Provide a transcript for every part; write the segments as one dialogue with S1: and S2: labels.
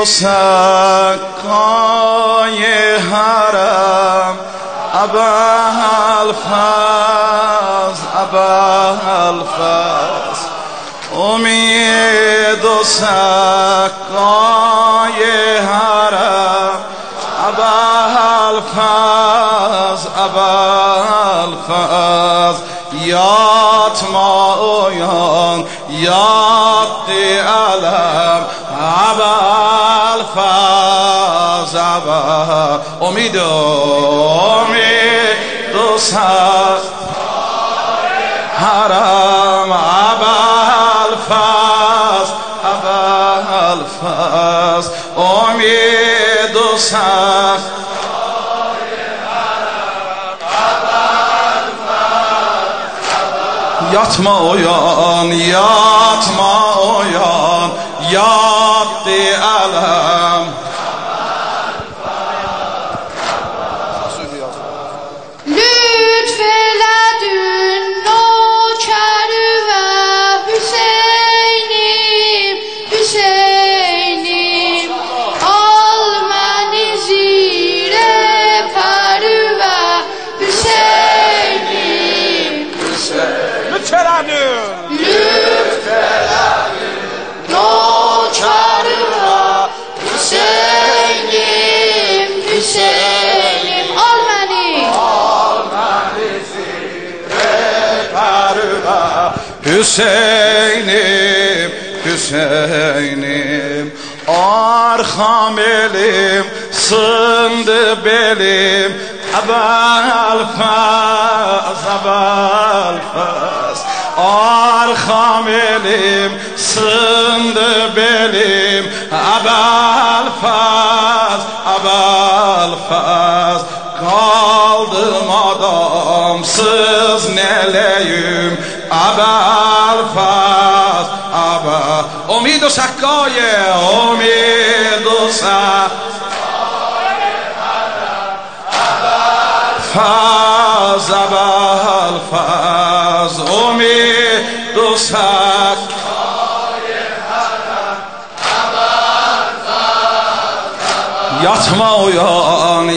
S1: سقای حرم ابوالفضل امید و سقای حرم ابوالفضل یاد مایان یاد دی علم ابوالفضل امید و سقای حرم ابوالفضل امید و سقای حرم ابوالفضل یاتمایان یاد دی علم Hüseynim arxamelim sındı belim Abulfaz arxamelim sındı belim Abulfaz kaldım adamsız neleyim Abulfaz امید و سقای امید و سقای ابوالفضل امید و سقای ابوالفضل یاتمایان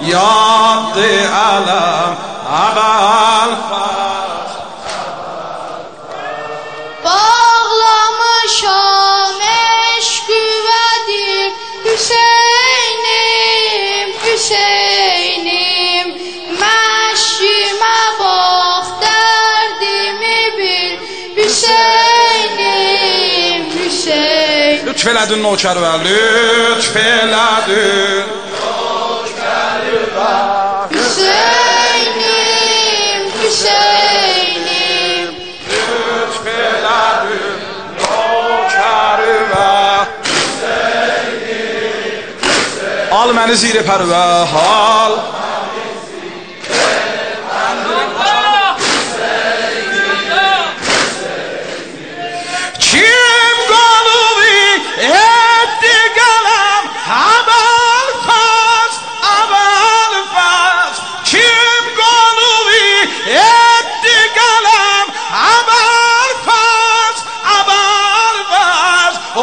S1: یاد علم ابوالفضل
S2: Hüseynim məşimə bax dərdimi bil Hüseynim
S1: lütf elədin nökərvə lütf elədin
S2: Hüseynim
S1: lütf elədin nökərvə al məni zir pərvə hal kim qalıbi etdi qələm Abulfaz kim qalıbi etdi qələm Abulfaz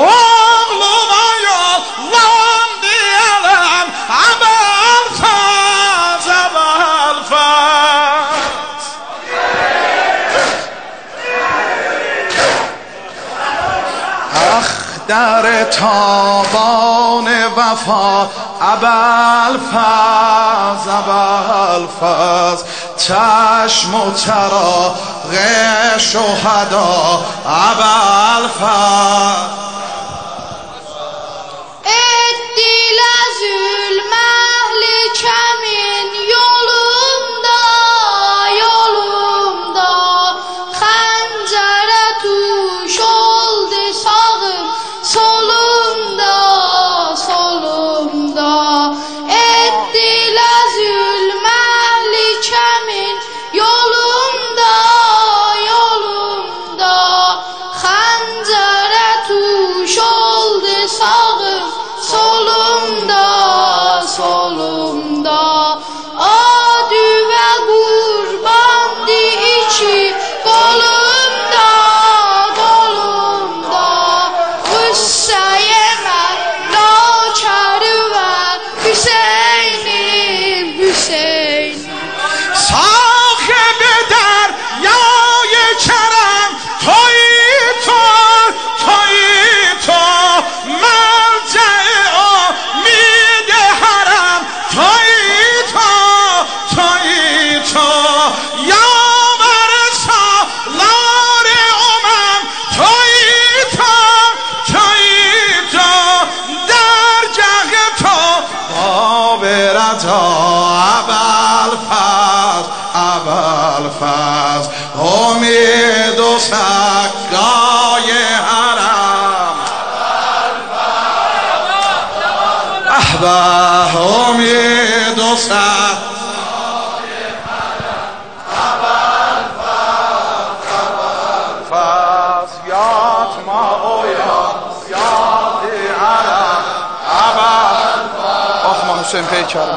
S1: oğluma yollan diyələm Abulfaz در تابان وفا ابوالفضل چشم و چراغ شهدا ابوالفضل
S2: etdilə zulm əhli kəmin yolunda xəncərə tuş oldu sağım solumda etdilə zulm əhli kəmin yolunda xəncərə tuş
S1: Fatma oya Ziyadi ala Aba Ahman Hüseyin Peykarım